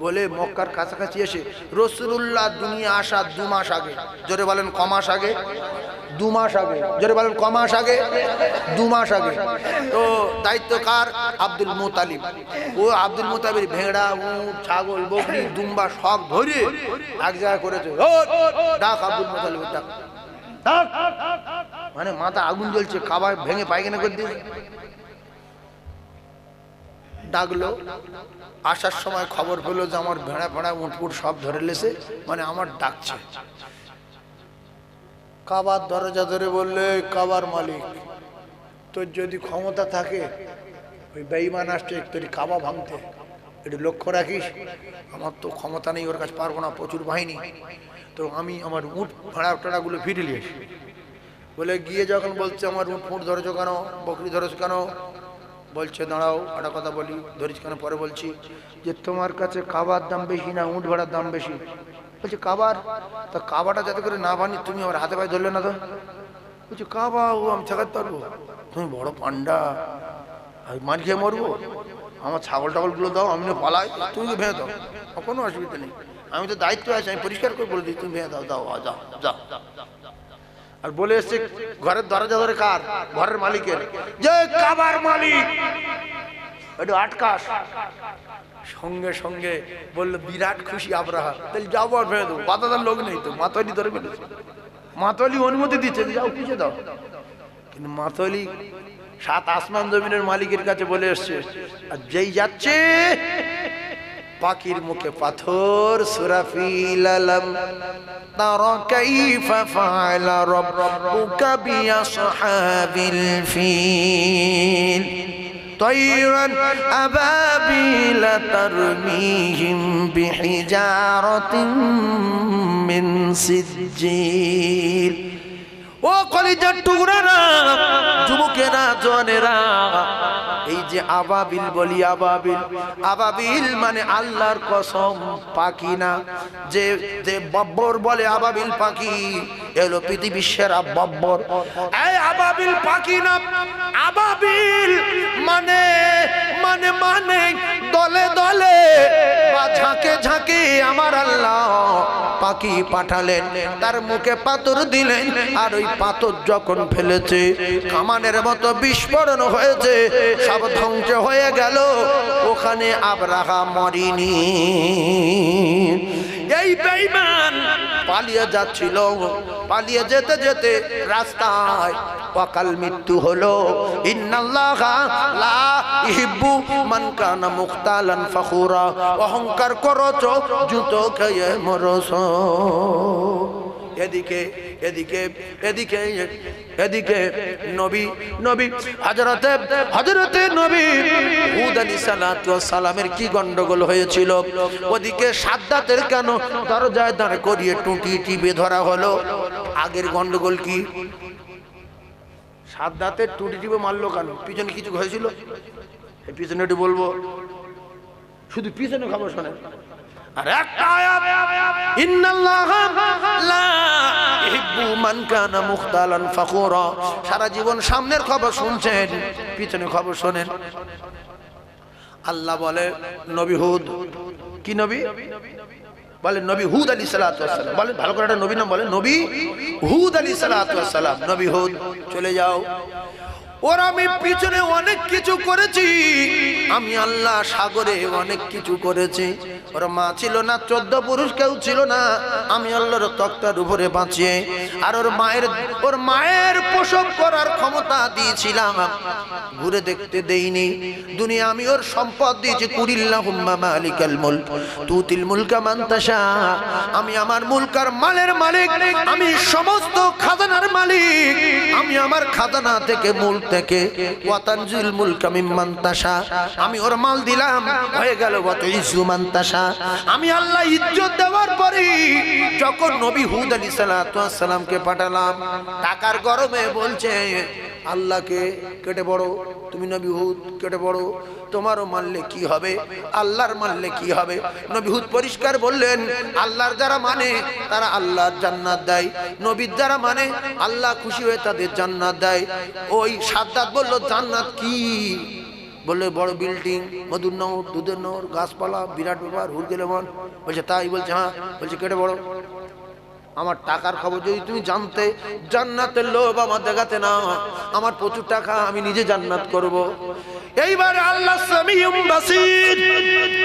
বলে মক্কার কাছাকাছি এসে রাসূলুল্লাহ দুনিয়া আসা 2 মাস আগে, জোরে বলেন ক মাস আগে? 2 মাস আগে। জোরে বলেন ক মাস আগে? 2 মাস আগে। তো দায়িত্ব কার? আব্দুল মুতালিব। ও আব্দুল মুতালিব ভেড়া, উট, ছাগল, বকরি, দুম্বা সব ধরে এক জায়গায় করেছে। ডাক আব্দুল মুতালিব, ডাক। মানে মাথা আগুন জ্বলছে, কাবা ভেঙে পায়খানা করে দিয়ে ডাকলো। আসার সময় খবর পেলো যে আমার ভেড়া ফেড়া উটপুট সব ধরে লেছে, মানে আমার ডাকছে। কাবার দরজা ধরে বললে, কাবার মালিক তোর যদি ক্ষমতা থাকে ওই বেঈমান আসছে তোর কাবা ভাঙতে, একটু লক্ষ্য রাখিস। আমার তো ক্ষমতা নেই, ওর কাছে পারবো না, প্রচুর বাহিনী। তো আমি আমার উট ভাড়া টাড়াগুলো ফিরে নিয়ে আসি বলে গিয়ে যখন বলছে আমার উট ফুট ধরেছো কেন, বকরি ধরেছো কেন, বলছে দাঁড়াও একটা কথা বলি। ধরিস কেন? পরে বলছি যে তোমার কাছে কাবার দাম বেশি না উট ভাড়ার দাম বেশি? বলছে কাবার। তা কাবাটা যাতে করে না বানি তুমি আমার হাতে পায়ে ধরলে না তো? বলছে কাবা ও আমি ঠেকাতে পারবো? তুমি বড় পান্ডা, আমি মার খেয়ে মরবো, আমার ছাগল টাগলগুলো দাও, আমি না পালাই, তুমি তো ভেঙে দাও, কোনো অসুবিধা নেই, আমি তো দায়িত্ব আছে, আমি পরিষ্কার করে বলে দিই তুমি ভেঙে দাও, দাও যাও যাও। আর বলে এসছে ঘরের দরজা ধরে কার? ঘরের মালিকের, যে কাবার মালিক একটু আটকাস। সঙ্গে সঙ্গে বললো বিরাট খুশি আবরাহা, তাহলে যাবো আর ভেঙে দেবো, বাধা লোক নেই তো। মাতলি ধরে ফেলেছে, মাতলি অনুমতি দিচ্ছে যাও পিছে দাও। কিন্তু মাতলি 7 আসমান জমিনের মালিকের কাছে বলে এসছে, আর যেই যাচ্ছে পাখির মুখে পাথর। সুরাফিল আলম তারা কাইফা ফাআলা রাব্বুকা বিআসহাবিল ফিল তায়রান আবাবিলা তারমিহিম বিহিজারাতিন মিন সিজ্জিল। ও কলিজার টুকরারা, যুবকেরা, জওয়ানেরা, এই যে আবাবিল বলি, আবাবিল, আবাবিল মানে আল্লাহর কসম পাখি না। যে বব্বর বলে আবাবিল পাখি, এলো পৃথিবীর সেরা বব্বর। এই আবাবিল পাখি না, আবাবিল মানে মানে মানে দলে দলে বা ঝাঁকে ঝাঁকে আমার আল্লাহ পাখি পাঠালেন, তার মুখে পাথর দিলেন, আর ওই পাথর যখন ফেলেছে কামানের মতো বিস্ফোরণ হয়েছে, সব ধ্বংস হয়ে গেল। ওখানে আব্রাহা মরিনি। এই বেঈমান পালিয়ে যাচ্ছিল, পালিয়ে যেতে যেতে রাস্তায় অকাল মৃত্যু হলো। ইন্নাল্লাহা লা ইহিব্বু মান কানা মুখতালান ফখুরা। অহংকার করছো, জুতো খেয়ে মরছো। এদিকে এদিকে এদিকে এদিকে নবী নবী হযরতে নবী হুদ আলাইহিস সালাতু ওয়াস সালামের কি গন্ডগোল হয়েছিল। ওদিকে সাদ্দাতের কেন দরজায় দাঁড় করিয়ে টুটি টিপে ধরা হলো। আগের গন্ডগোল কি? সাদ্দাতের টুটি টিপে মারলো কেন? পিছনে কিছু হয়েছিল? এই পিছনে একটু বলবো, শুধু পিছনে খবর শোনেন। আর একটা আয়াত, ইন্নাল্লাহা লা ইহিব্বু মান কানা মুখতালান ফখুরা। সারা জীবন সামনের খবর শুনছেন, পিছনে খবর শোনেন। আল্লাহ বলে নবী হুদ, কি নবী বলে? নবী হুদ আলাইহিস সালাতু ওয়াস সালাম। বলেন ভালো করে, একটা নবী নাম বলে, নবী হুদ আলাইহিস সালাতু ওয়াস সালাম। নবী হুদ, চলে যাও। ওর আমি পিছনে অনেক কিছু করেছি, আমি আল্লাহ সাগরে অনেক কিছু করেছি। ওর মা ছিল না, 14 পুরুষ কেউ ছিল না, আমি আল্লাহর তক্তার উপরে বাঁচিয়ে। আর ওর মায়ের প্রসব করার ক্ষমতা দিয়েছিলাম, ঘুরে দেখতে দেইনি। দুনিয়া আমি ওর সম্পদ দিয়েছি। কুলিল্লাহুম্মা মালিকাল মুলক তুতিল মুলকা মান তাশা। আমি আমার মুলকার মালের মালিক, আমি সমস্ত খাজানার মালিক। আমি আমার খাজানা থেকে মুলক থেকে ওয়াতানজুল মুলকা মিম্মান তাশা, আমি ওর মাল দিলাম, হয়ে গেল ওয়াতুইজু মান তাশা। আমি আল্লাহ ইজ্জত দেওয়ার পরে যখন নবী হুদ আলাইহিস সালাতু ওয়াস সালামকে পাঠালাম, টাকার গরমে বলছে আল্লাহকে কেটে পড়ো, তুমি নবী হুদ কেটে পড়ো, তোমারও মানলে কি হবে, আল্লাহর মানলে কি হবে। নবী হুদ পরিষ্কার বললেন, আল্লাহর যারা মানে তারা আল্লাহর জান্নাত দেয়, নবীর যারা মানে আল্লাহ খুশি হয়ে তাদের জান্নাত দেয়। ওই সাদ্দাত বলল, জান্নাত কি? বললে বড় বিল্ডিং, মধুর নহর, দুধের নহর, গাছপালা, বিরাট ব্যাপার, হুলগেলে মন। বলছে তাই? বলছে হ্যাঁ। বলছে কেটে বড়, আমার টাকার খবর যদি তুমি জানতে, জান্নাতের লোভ আমার দেখাতে না, আমার প্রচুর টাকা, আমি নিজে জান্নাত করব। এইবার আল্লাহ সামিউম বাসীর,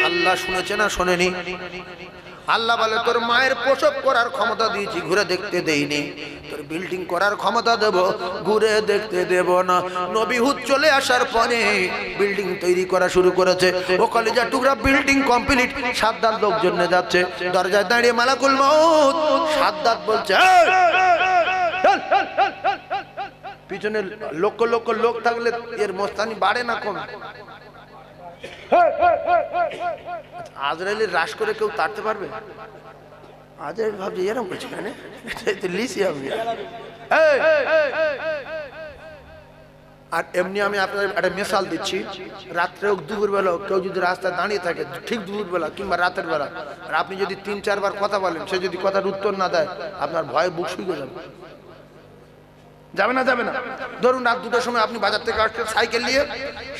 আল্লাহ শুনেছে না শোনেনি? আল্লাহ বলে তোর মায়ের প্রসব করার ক্ষমতা দিয়েছি, ঘুরে দেখতে দেইনি। তোর বিল্ডিং করার ক্ষমতা দেব, ঘুরে দেখতে দেব না। নবী হুদ চলে আসার পরে বিল্ডিং তৈরি করা শুরু করেছে। ও কলেজা টুকরা বিল্ডিং কমপ্লিট। সাদ্দাত লোকজন যাচ্ছে, দরজায় দাঁড়িয়ে মালাকুল মউত। সাদ্দাত বলছে পিছনে লক্ষ লক্ষ লোক থাকলে এর মস্তানি বাড়ে না কম? আজরাইলের রাশ করে কেউ তাড়তে পারবে? আজরাইল ভাবছে এরকম করছে কেন, লিসি আমি। আর এমনি আমি আপনার একটা মিশাল দিচ্ছি, রাত্রে হোক দুপুরবেলা কেউ যদি রাস্তায় দাঁড়িয়ে থাকে, ঠিক দুপুরবেলা কিংবা রাতের বেলা, আর আপনি যদি 3-4 বার কথা বলেন, সে যদি কথার উত্তর না দেয়, আপনার ভয়ে বুক শুকিয়ে যাবে। যাবে না? যাবে না? ধরুন রাত 2টার সময় আপনি বাজার থেকে আসছেন সাইকেল নিয়ে,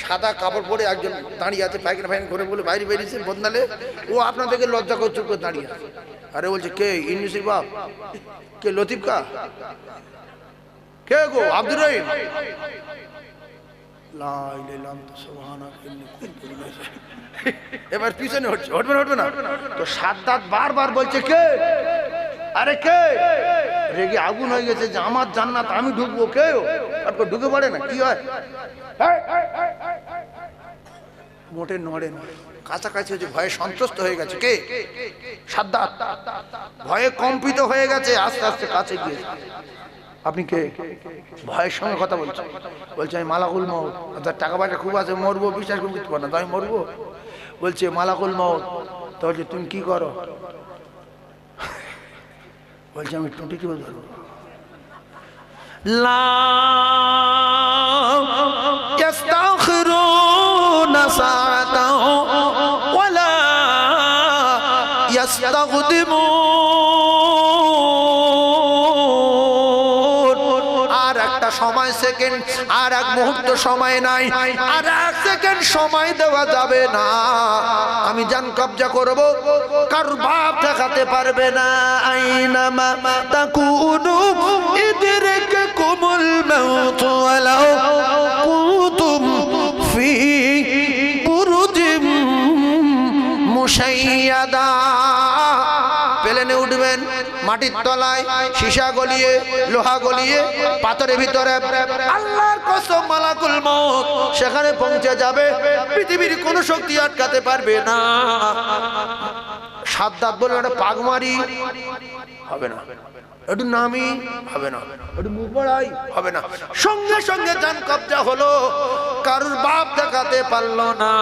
সাদা কাপড় পরে একজন দাঁড়িয়ে আছে, পায়খানা ফাইন করে বলে বাইরে বেরিয়েছে বদনালে, ও আপনার থেকে লজ্জা করে চুপ করে দাঁড়িয়ে আছে। আরে বলছে কে? ইন্নুসির বাপ? কে? লতিফ কা? কে গো? আব্দুর রহিম? এবার পিছনে হচ্ছে, হটবে না? তো সাদ্দাত বারবার বলছে কে? আরে কে? রেগে আগুন হয়ে গেছে যে আমার জান্নাত আমি ঢুকবো, কেউ তারপর ঢুকে পড়ে না, কি হয়? মোটে নড়ে না, কাছাকাছি হচ্ছে, ভয়ে সন্ত্রস্ত হয়ে গেছে। কে? সাদ্দাত ভয়ে কম্পিত হয়ে গেছে, আস্তে আস্তে কাছে গিয়ে। আপনি কে? ভয়ের সঙ্গে কথা বলছে। বলছে আমি মালাকুল মউত, তার টাকা পয়সা খুব আছে, মরবো, বিশ্বাস করতে পারো না, তাই মরবো। বলছে মালাকুল মউত। তো বলছে তুমি কি করো? বলছে আমি টুটি কি বলবো, লা ইস্তাখিরুনা সাআতাও ওয়ালা ইস্তাগদিমুন। সময় সেকেন্ড, আর এক মুহূর্ত সময় নাই, আর এক সেকেন্ড সময় দেওয়া যাবে না। আমি জান কবজা করব, কারোর বাপ ঠেকাতে পারবে না। আইনামা তাকুনু ইদরিকুমুল মাউত ওয়ালাউ কুনতুম ফি বুরুজিম মুশাইয়াদা। প্লেনে উঠবেন, মাটির তলায় সীসা গলিয়ে, লোহা গলিয়ে, পাথরের ভিতরে, আল্লাহর কসম মালাকুল মউত সেখানে পৌঁছে যাবে, পৃথিবীর কোন শক্তি আটকাতে পারবে না। সাদ্দাত বলে একটা পাগমারি হবে না, একটু নামি হবে না, একটু মুখ বাড়াই হবে না, সঙ্গে সঙ্গে জান কবজা হলো, কারোর বাপ দেখাতে পারলো না।